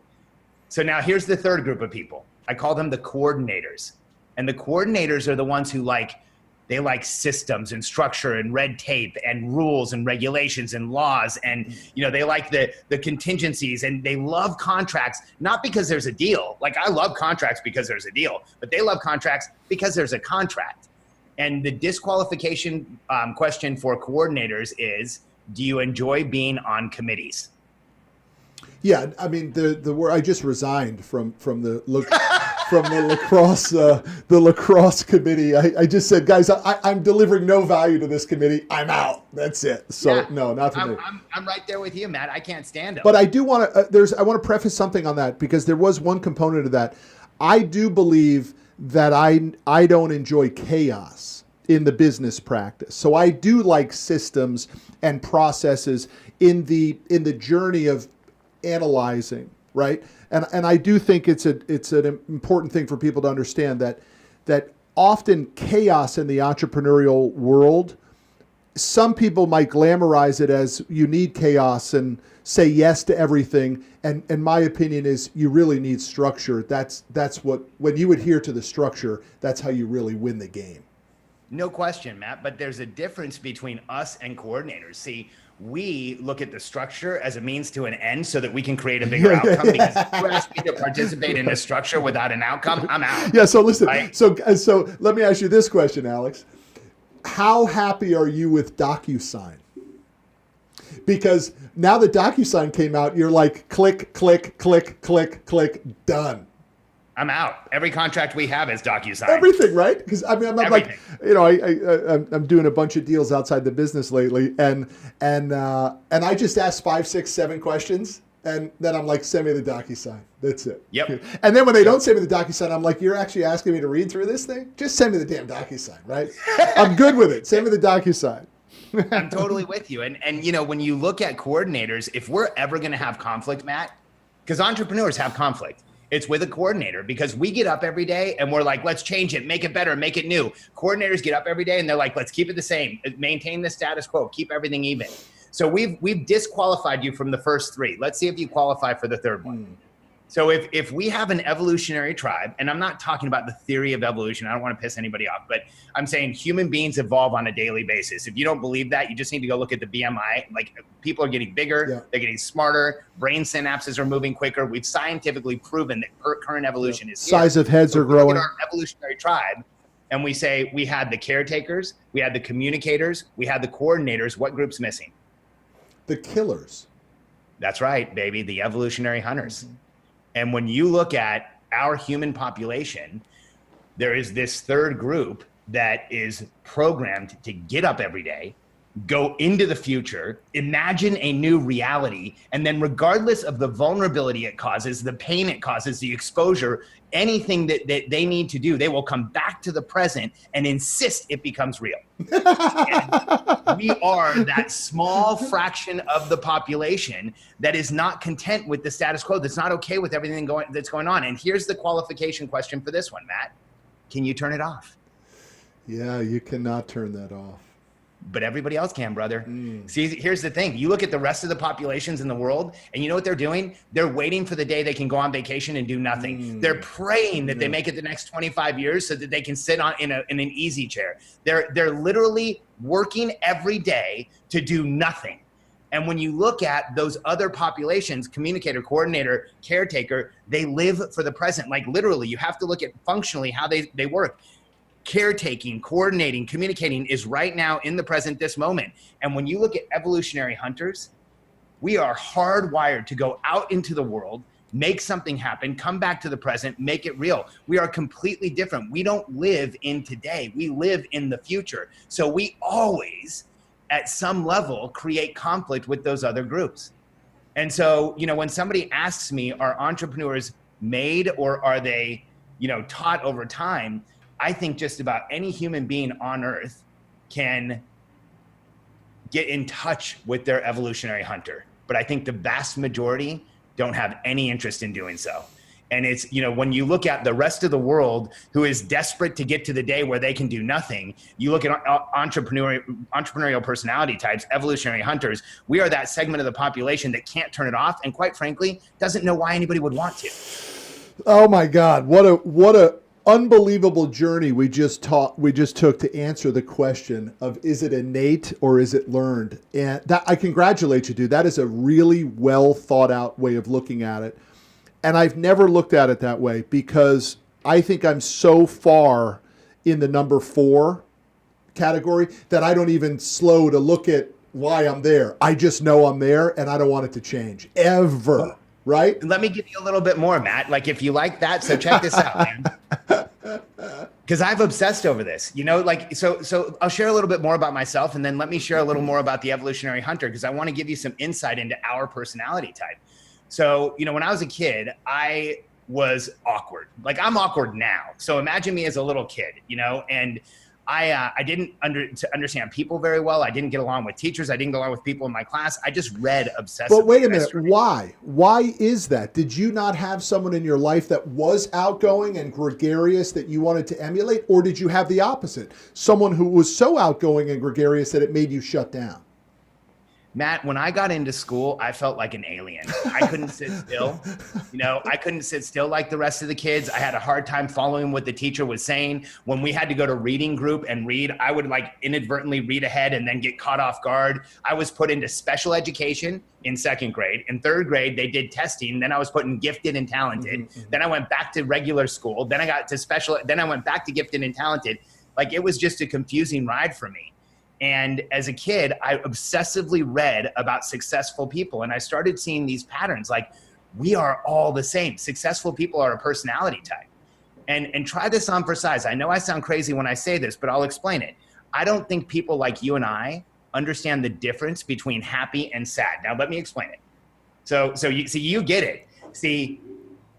So now here's the third group of people. I call them the coordinators. And the coordinators are the ones who they like systems and structure and red tape and rules and regulations and laws. And, they like the contingencies, and they love contracts, not because there's a deal. Like, I love contracts because there's a deal, but they love contracts because there's a contract. And the disqualification question for coordinators is, do you enjoy being on committees? Yeah, I mean, the word, I just resigned from the lacrosse committee. I just said, guys, I'm delivering no value to this committee. I'm out. That's it. So no, not for me. I'm right there with you, Matt. I can't stand them. But I do want to. I want to preface something on that, because there was one component of that. I do believe that I don't enjoy chaos in the business practice. So I do like systems and processes in the journey of analyzing, right? And I do think it's an important thing for people to understand that often chaos in the entrepreneurial world, some people might glamorize it as you need chaos and say yes to everything. And my opinion is you really need structure. That's what, when you adhere to the structure, that's how you really win the game. No question, Matt, but there's a difference between us and coordinators. See, we look at the structure as a means to an end so that we can create a bigger outcome. Because if you ask me to participate in a structure without an outcome, I'm out. Yeah, so listen, right? so let me ask you this question, Alex. How happy are you with DocuSign? Because now that DocuSign came out, you're like, click, click, click, click, click, done. I'm out. Every contract we have is DocuSign. Everything, right? Because I mean, I'm like, I'm doing a bunch of deals outside the business lately, and I just ask 5, 6, 7 questions, and then I'm like, send me the DocuSign. That's it. Yep. And then when they don't send me the DocuSign, I'm like, you're actually asking me to read through this thing? Just send me the damn DocuSign, right? I'm good with it. Send me the DocuSign. I'm totally with you. And when you look at coordinators, if we're ever going to have conflict, Matt, because entrepreneurs have conflict, it's with a coordinator, because we get up every day and we're like, let's change it, make it better, make it new. Coordinators get up every day and they're like, let's keep it the same, maintain the status quo, keep everything even. So we've disqualified you from the first 3. Let's see if you qualify for the third one. So if we have an evolutionary tribe, and I'm not talking about the theory of evolution, I don't want to piss anybody off, but I'm saying human beings evolve on a daily basis. If you don't believe that, you just need to go look at the BMI. Like, people are getting bigger, they're getting smarter, brain synapses are moving quicker. We've scientifically proven that current evolution is here. Size of heads are growing. We look at our evolutionary tribe, and we say we had the caretakers, we had the communicators, we had the coordinators. What group's missing? The killers. That's right, baby. The evolutionary hunters. And when you look at our human population, there is this third group that is programmed to get up every day, go into the future, imagine a new reality, and then regardless of the vulnerability it causes, the pain it causes, the exposure, anything that they need to do, they will come back to the present and insist it becomes real. And we are that small fraction of the population that is not content with the status quo, that's not okay with everything that's going on. And here's the qualification question for this one, Matt. Can you turn it off? Yeah, you cannot turn that off. But everybody else can, brother. See, here's the thing. You look at the rest of the populations in the world, and you know what they're doing? They're waiting for the day they can go on vacation and do nothing. They're praying that they make it the next 25 years so that they can sit in an easy chair. They're literally working every day to do nothing. And when you look at those other populations, communicator, coordinator, caretaker, they live for the present. Like, literally, you have to look at functionally how they work. Caretaking, coordinating, communicating is right now in the present, this moment. And when you look at evolutionary hunters, we are hardwired to go out into the world, make something happen, come back to the present, make it real. We are completely different. We don't live in today. We live in the future. So we always, at some level, create conflict with those other groups. And so, when somebody asks me, are entrepreneurs made or are they, taught over time? I think just about any human being on earth can get in touch with their evolutionary hunter. But I think the vast majority don't have any interest in doing so. And it's, you know, when you look at the rest of the world who is desperate to get to the day where they can do nothing, you look at entrepreneurial personality types, evolutionary hunters, we are that segment of the population that can't turn it off and quite frankly, doesn't know why anybody would want to. Oh my God, what a unbelievable journey we just took to answer the question of, is it innate or is it learned? And that, I congratulate you, dude. That is a really well thought out way of looking at it. And I've never looked at it that way because I think I'm so far in the number 4 category that I don't even slow to look at why I'm there. I just know I'm there and I don't want it to change ever. Right? Let me give you a little bit more, Matt. Like if you like that, so check this out, man. Because I've obsessed over this, you know, like, so I'll share a little bit more about myself and then let me share a little more about the evolutionary hunter because I want to give you some insight into our personality type. So, you know, when I was a kid, I was awkward. Like I'm awkward now. So imagine me as a little kid, you know, and I didn't understand people very well. I didn't get along with teachers. I didn't get along with people in my class. I just read obsessively. But wait a minute. Why? Why is that? Did you not have someone in your life that was outgoing and gregarious that you wanted to emulate? Or did you have the opposite? Someone who was so outgoing and gregarious that it made you shut down? Matt, when I got into school, I felt like an alien. I couldn't sit still. You know, I couldn't sit still like the rest of the kids. I had a hard time following what the teacher was saying. When we had to go to reading group and read, I would like inadvertently read ahead and then get caught off guard. I was put into special education in 2nd grade. In 3rd grade, they did testing. Then I was put in gifted and talented. Then I went back to regular school. Then I got to special. Then I went back to gifted and talented. Like it was just a confusing ride for me. And as a kid, I obsessively read about successful people. And I started seeing these patterns like we are all the same. Successful people are a personality type. And try this on for size. I know I sound crazy when I say this, but I'll explain it. I don't think people like you and I understand the difference between happy and sad. Now, let me explain it. So you get it. See,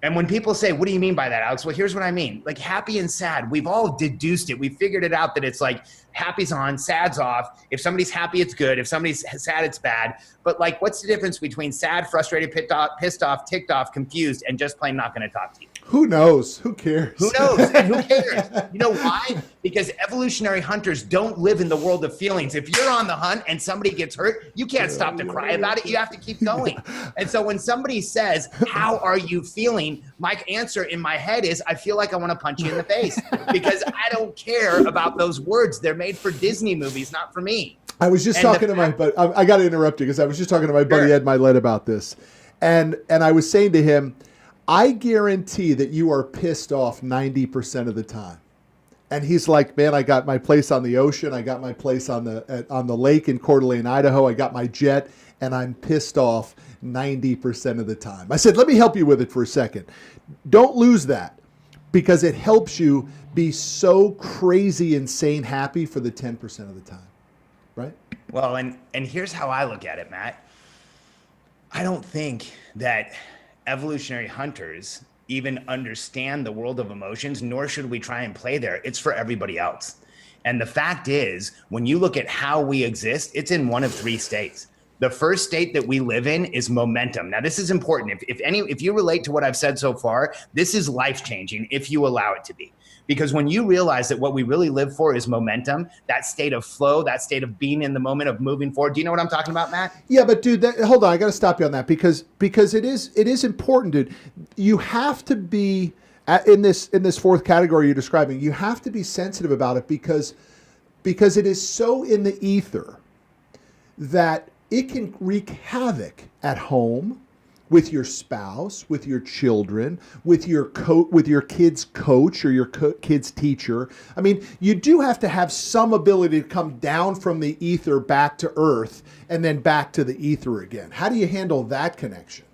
and when people say, what do you mean by that, Alex? Well, here's what I mean. Like happy and sad, we've all deduced it. We figured it out that it's like happy's on, sad's off. If somebody's happy, it's good. If somebody's sad, it's bad. But like, what's the difference between sad, frustrated, pissed off, ticked off, confused, and just plain not going to talk to you? Who knows? Who cares? Who knows? And who cares? You know why? Because evolutionary hunters don't live in the world of feelings. If you're on the hunt and somebody gets hurt, you can't stop to cry about it. You have to keep going. And so when somebody says, how are you feeling? My answer in my head is, I feel like I want to punch you in the face because I don't care about those words. They're made for Disney movies, not for me. I was just talking to my buddy. I got to interrupt you because I was just talking to my buddy Ed Milet about this. And I was saying to him, I guarantee that you are pissed off 90% of the time. And he's like, man, I got my place on the ocean. I got my place on the lake in Coeur d'Alene, Idaho. I got my jet and I'm pissed off 90% of the time. I said, let me help you with it for a second. Don't lose that because it helps you be so crazy, insane happy for the 10% of the time, right? Well, and here's how I look at it, Matt. I don't think that evolutionary hunters even understand the world of emotions, nor should we try and play there. It's for everybody else. And the fact is, when you look at how we exist, it's in one of 3 states. The first state that we live in is momentum. Now, this is important. If you relate to what I've said so far, this is life-changing if you allow it to be. Because when you realize that what we really live for is momentum, that state of flow, that state of being in the moment of moving forward. Do you know what I'm talking about, Matt? Yeah, but dude, hold on. I got to stop you on that because it is important, dude. You have to be in this 4th category you're describing. You have to be sensitive about it because it is so in the ether that it can wreak havoc at home, with your spouse, with your children, with your kid's coach or your kid's teacher. I mean, you do have to have some ability to come down from the ether back to earth and then back to the ether again. How do you handle that connection?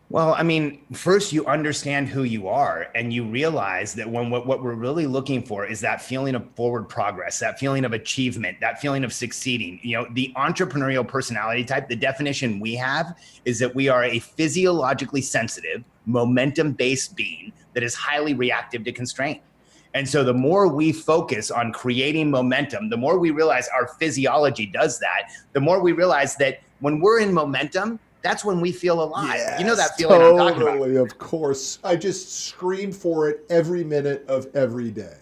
Well, I mean, first you understand who you are and you realize that what we're really looking for is that feeling of forward progress, that feeling of achievement, that feeling of succeeding. You know, the entrepreneurial personality type, the definition we have is that we are a physiologically sensitive, momentum-based being that is highly reactive to constraint. And so the more we focus on creating momentum, the more we realize our physiology does that, the more we realize that when we're in momentum, that's when we feel alive. Yes, you know that feeling I'm talking about. Totally, of course. I just scream for it every minute of every day.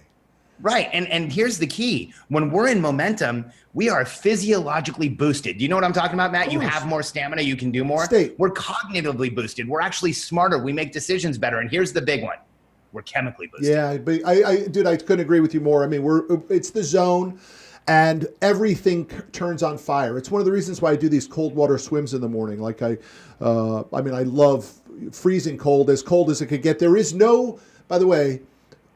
Right. And here's the key. When we're in momentum, we are physiologically boosted. You know what I'm talking about, Matt? You have more stamina. You can do more. We're cognitively boosted. We're actually smarter. We make decisions better. And here's the big one. We're chemically boosted. Yeah, but I couldn't agree with you more. I mean, it's the zone and everything turns on fire. It's one of the reasons why I do these cold water swims in the morning. Like I love freezing cold as it could get. There is no, by the way,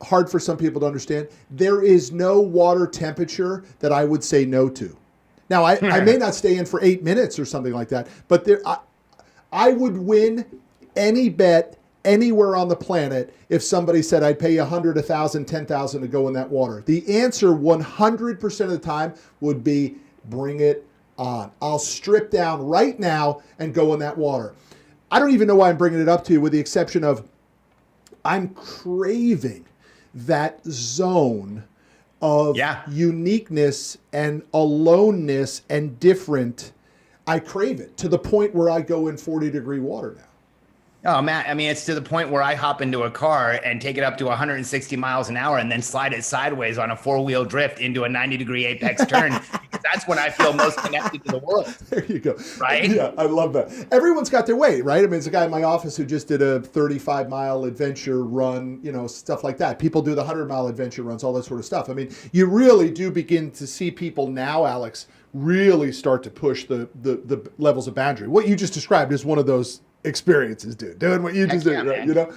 hard for some people to understand, there is no water temperature that I would say no to. Now, I may not stay in for 8 minutes or something like that, but I would win any bet anywhere on the planet if somebody said I'd pay you 100, 1,000, 10,000 to go in that water. The answer 100% of the time would be bring it on. I'll strip down right now and go in that water. I don't even know why I'm bringing it up to you, with the exception of I'm craving that zone of uniqueness and aloneness and different. I crave it to the point where I go in 40-degree water now. Oh, Matt, I mean, it's to the point where I hop into a car and take it up to 160 miles an hour and then slide it sideways on a 4-wheel drift into a 90-degree apex turn, because that's when I feel most connected to the world. There you go. Right? Yeah, I love that. Everyone's got their way, right? I mean, there's a guy in my office who just did a 35-mile adventure run, stuff like that. People do the 100-mile adventure runs, all that sort of stuff. I mean, you really do begin to see people now, Alex, really start to push the levels of boundary. What you just described is one of those experiences, dude. Doing what you just did, right? Man.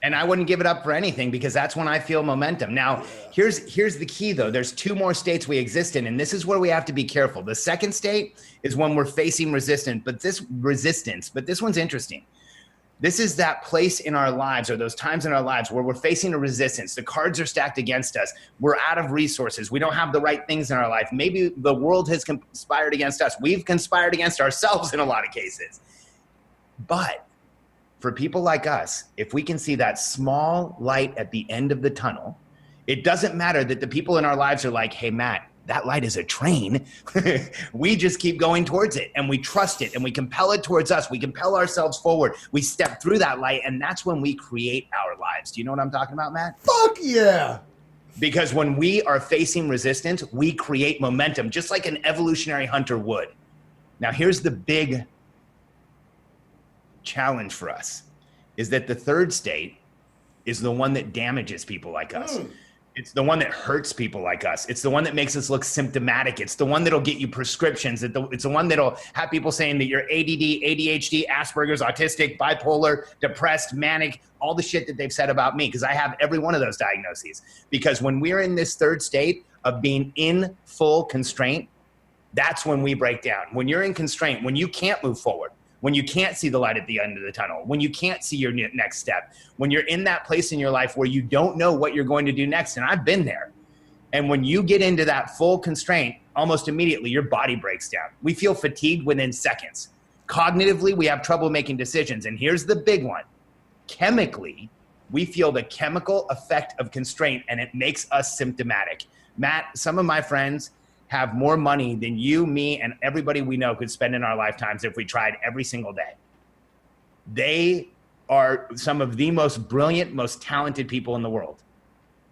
And I wouldn't give it up for anything, because that's when I feel momentum. Now, here's the key though. There's 2 more states we exist in, and this is where we have to be careful. The second state is when we're facing resistance, but this one's interesting. This is that place in our lives, or those times in our lives where we're facing a resistance. The cards are stacked against us. We're out of resources. We don't have the right things in our life. Maybe the world has conspired against us. We've conspired against ourselves in a lot of cases. But for people like us, if we can see that small light at the end of the tunnel, it doesn't matter that the people in our lives are like, hey, Matt, that light is a train. We just keep going towards it, and we trust it, and we compel it towards us. We compel ourselves forward. We step through that light, and that's when we create our lives. Do you know what I'm talking about, Matt? Fuck yeah. Because when we are facing resistance, we create momentum, just like an evolutionary hunter would. Now, here's the big challenge for us, is that the third state is the one that damages people like us. It's the one that hurts people like us. It's the one that makes us look symptomatic. It's the one that'll get you prescriptions. It's the one that'll have people saying that you're ADD, ADHD, Asperger's, autistic, bipolar, depressed, manic, all the shit that they've said about me, because I have every one of those diagnoses. Because when we're in this third state of being in full constraint, that's when we break down. When you're in constraint, when you can't move forward, when you can't see the light at the end of the tunnel, when you can't see your next step, when you're in that place in your life where you don't know what you're going to do next. And I've been there. And when you get into that full constraint, almost immediately your body breaks down. We feel fatigued within seconds. Cognitively, we have trouble making decisions. And here's the big one. Chemically, we feel the chemical effect of constraint, and it makes us symptomatic. Matt, some of my friends have more money than you, me, and everybody we know could spend in our lifetimes if we tried every single day. They are some of the most brilliant, most talented people in the world.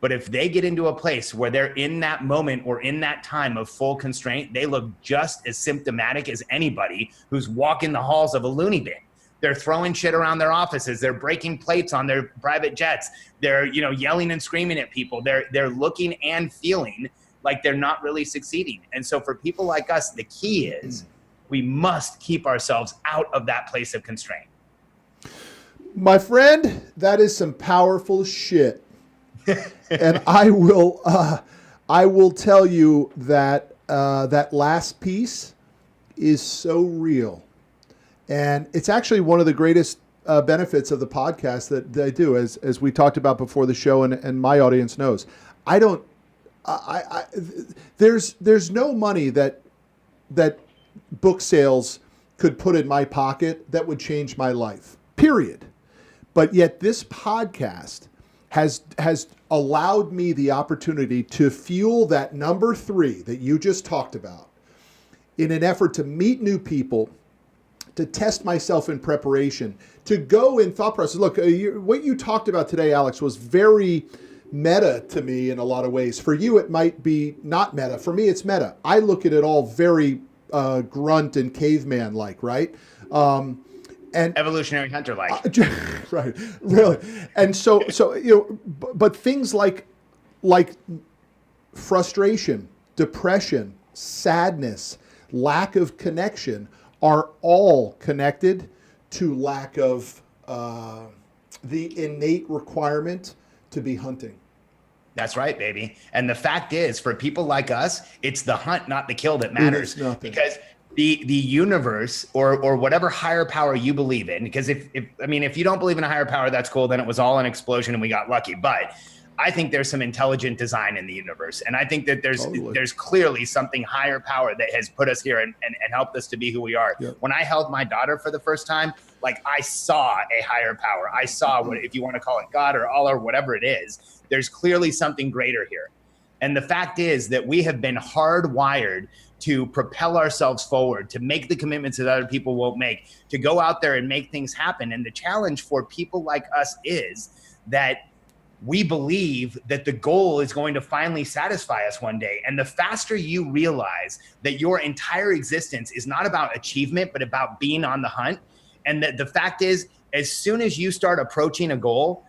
But if they get into a place where they're in that moment or in that time of full constraint, they look just as symptomatic as anybody who's walking the halls of a loony bin. They're throwing shit around their offices. They're breaking plates on their private jets. They're, yelling and screaming at people. They're looking and feeling like they're not really succeeding. And so for people like us, the key is we must keep ourselves out of that place of constraint. My friend, that is some powerful shit. And I will tell you that that last piece is so real. And it's actually one of the greatest benefits of the podcast that I do, as we talked about before the show, and my audience knows. There's no money that book sales could put in my pocket that would change my life, period. But yet this podcast has allowed me the opportunity to fuel that number 3 that you just talked about in an effort to meet new people, to test myself in preparation, to go in thought process. Look, what you talked about today, Alex, was very meta to me in a lot of ways. For you, it might be not meta. For me, it's meta. I look at it all very grunt and caveman-like, right? And evolutionary hunter-like. Right, really. And so but things like frustration, depression, sadness, lack of connection are all connected to lack of the innate requirement to be hunting. That's right, baby. And the fact is, for people like us, it's the hunt, not the kill that matters. Because the universe or whatever higher power you believe in, because if you don't believe in a higher power, that's cool. Then it was all an explosion and we got lucky. But I think there's some intelligent design in the universe. And I think that there's clearly something higher power that has put us here and helped us to be who we are. Yep. When I held my daughter for the first time, like I saw a higher power. I saw what, if you want to call it God or Allah or whatever it is, there's clearly something greater here. And the fact is that we have been hardwired to propel ourselves forward, to make the commitments that other people won't make, to go out there and make things happen. And the challenge for people like us is that we believe that the goal is going to finally satisfy us one day. And the faster you realize that your entire existence is not about achievement, but about being on the hunt. And that the fact is, as soon as you start approaching a goal,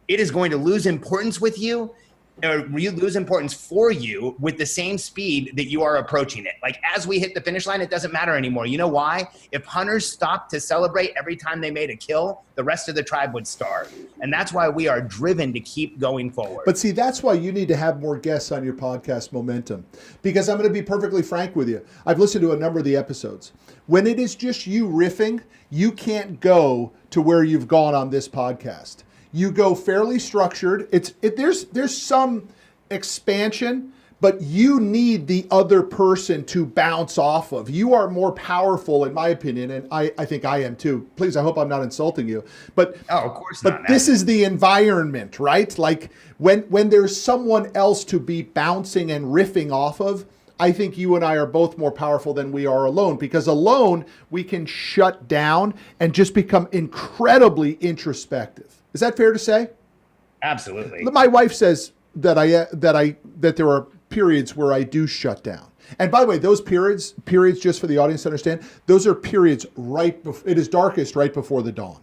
it is going to lose importance with you, or lose importance for you with the same speed that you are approaching it. Like as we hit the finish line, it doesn't matter anymore. You know why? If hunters stopped to celebrate every time they made a kill, the rest of the tribe would starve. And that's why we are driven to keep going forward. But see, that's why you need to have more guests on your podcast, Momentum. Because I'm going to be perfectly frank with you. I've listened to a number of the episodes. When it is just you riffing, you can't go to where you've gone on this podcast. You go fairly structured. There's some expansion, but you need the other person to bounce off of. You are more powerful, in my opinion, and I think I am too. Please, I hope I'm not insulting you. But of course not. But this is the environment, right? Like when there's someone else to be bouncing and riffing off of, I think you and I are both more powerful than we are alone, because alone we can shut down and just become incredibly introspective. Is that fair to say? Absolutely. My wife says that there are periods where I do shut down. And by the way, those periods, just for the audience to understand, those are periods it is darkest right before the dawn.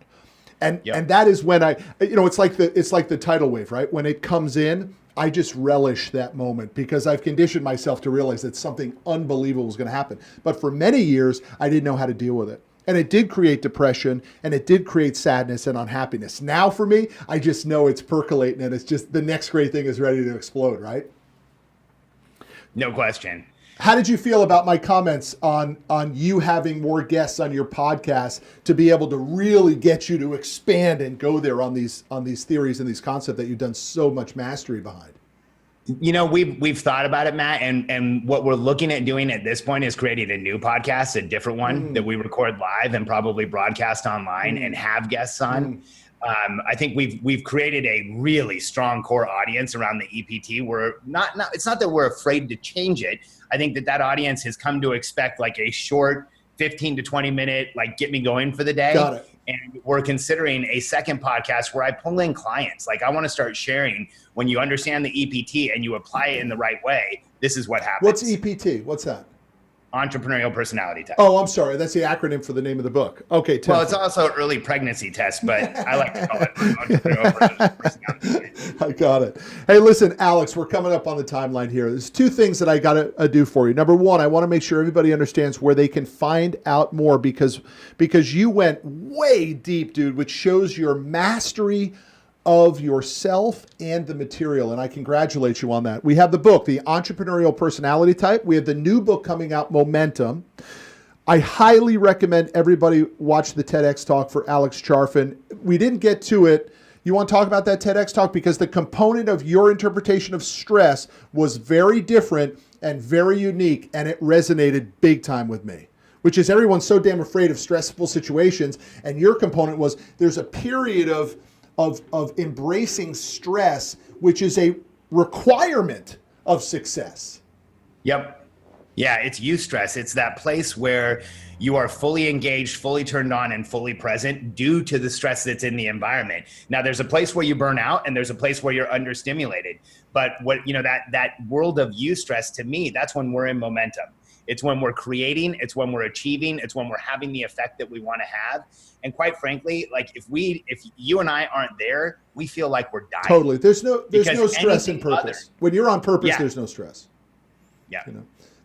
And that is when it's like the tidal wave, right? When it comes in, I just relish that moment because I've conditioned myself to realize that something unbelievable is going to happen. But for many years, I didn't know how to deal with it. And it did create depression, and it did create sadness and unhappiness. Now for me, I just know it's percolating, and it's just the next great thing is ready to explode, right? No question. How did you feel about my comments on you having more guests on your podcast to be able to really get you to expand and go there on these theories and these concepts that you've done so much mastery behind? You know, we've thought about it, Matt, and what we're looking at doing at this point is creating a new podcast, a different one that we record live and probably broadcast online and have guests on. I think we've created a really strong core audience around the EPT. It's not that we're afraid to change it. I think that audience has come to expect like a short 15 to 20 minute, like get me going for the day. Got it. And we're considering a second podcast where I pull in clients. Like I want to start sharing when you understand the EPT and you apply it in the right way, this is what happens. What's EPT? What's that? Entrepreneurial personality test. Oh, I'm sorry. That's the acronym for the name of the book. Okay. Well, it's also early pregnancy test, but I like to call it entrepreneurial personality test. I got it. Hey, listen, Alex, we're coming up on the timeline here. There's two things that I got to do for you. Number one, I want to make sure everybody understands where they can find out more because you went way deep, dude, which shows your mastery of yourself and the material. And I congratulate you on that. We have the book, The Entrepreneurial Personality Type. We have the new book coming out, Momentum. I highly recommend everybody watch the TEDx talk for Alex Charfen. We didn't get to it. You want to talk about that TEDx talk? Because the component of your interpretation of stress was very different and very unique, and it resonated big time with me, which is everyone's so damn afraid of stressful situations. And your component was there's a period of of embracing stress, which is a requirement of success. Yep. Yeah, it's eustress. It's that place where you are fully engaged, fully turned on, and fully present due to the stress that's in the environment. Now, there's a place where you burn out, and there's a place where you're understimulated. But what that world of eustress, to me, that's when we're in momentum. It's when we're creating. It's when we're achieving. It's when we're having the effect that we want to have. And quite frankly, like if you and I aren't there, we feel like we're dying. Totally. There's no stress in purpose. When you're on purpose, there's no stress. Yeah.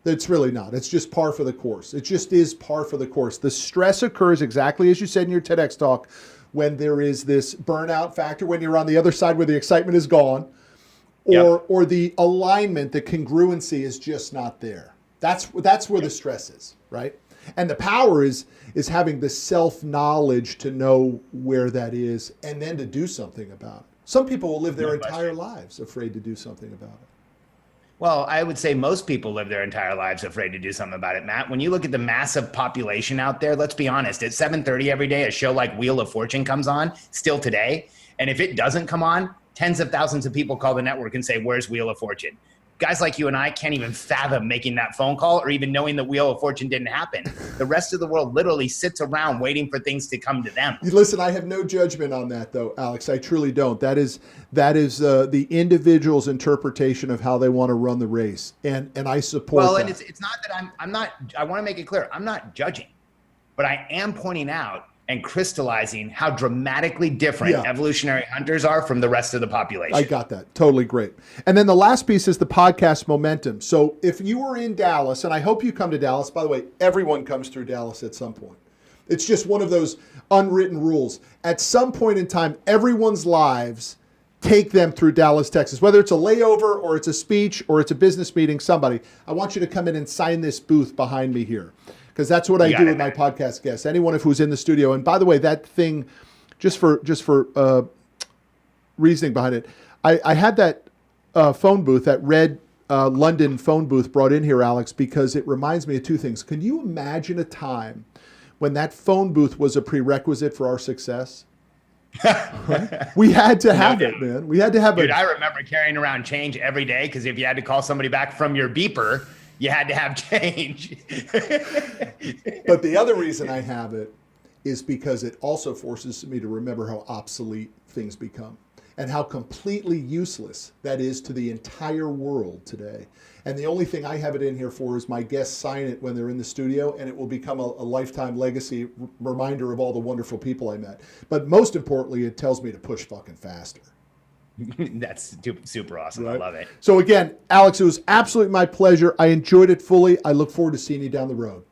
It's really not. It's just par for the course. It just is par for the course. The stress occurs exactly as you said in your TEDx talk, when there is this burnout factor, when you're on the other side where the excitement is gone, or the alignment, the congruency is just not there. That's where the stress is, right? And the power is having the self-knowledge to know where that is and then to do something about it. Some people will live their entire lives afraid to do something about it. Well, I would say most people live their entire lives afraid to do something about it, Matt. When you look at the massive population out there, let's be honest, at 7:30 every day, a show like Wheel of Fortune comes on still today. And if it doesn't come on, tens of thousands of people call the network and say, where's Wheel of Fortune? Guys like you and I can't even fathom making that phone call or even knowing the Wheel of Fortune didn't happen. The rest of the world literally sits around waiting for things to come to them. Listen, I have no judgment on that, though, Alex. I truly don't. That is the individual's interpretation of how they want to run the race, and I support that. Well, and it's not that I'm not. I want to make it clear. I'm not judging, but I am pointing out and crystallizing how dramatically different evolutionary hunters are from the rest of the population. I got that. Totally great. And then the last piece is the podcast momentum. So if you were in Dallas, and I hope you come to Dallas, by the way, everyone comes through Dallas at some point. It's just one of those unwritten rules. At some point in time, everyone's lives take them through Dallas, Texas. Whether it's a layover or it's a speech or it's a business meeting, somebody, I want you to come in and sign this booth behind me here. Because that's what I do with my podcast guests. Anyone who's in the studio. And by the way, that thing, just for reasoning behind it, I had that phone booth, that red London phone booth brought in here, Alex, because it reminds me of two things. Can you imagine a time when that phone booth was a prerequisite for our success? Right? We had to have it, man. We had to have it. Dude, I remember carrying around change every day because if you had to call somebody back from your beeper, you had to have change. But the other reason I have it is because it also forces me to remember how obsolete things become and how completely useless that is to the entire world today. And the only thing I have it in here for is my guests sign it when they're in the studio, and it will become a lifetime legacy reminder of all the wonderful people I met. But most importantly, it tells me to push fucking faster. That's super awesome. Right? I love it. So again, Alex, it was absolutely my pleasure. I enjoyed it fully. I look forward to seeing you down the road.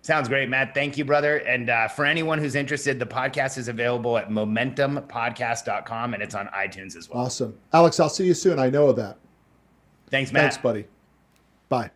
Sounds great, Matt. Thank you, brother. And for anyone who's interested, the podcast is available at momentumpodcast.com, and it's on iTunes as well. Awesome. Alex, I'll see you soon. I know of that. Thanks, Matt. Thanks, buddy. Bye.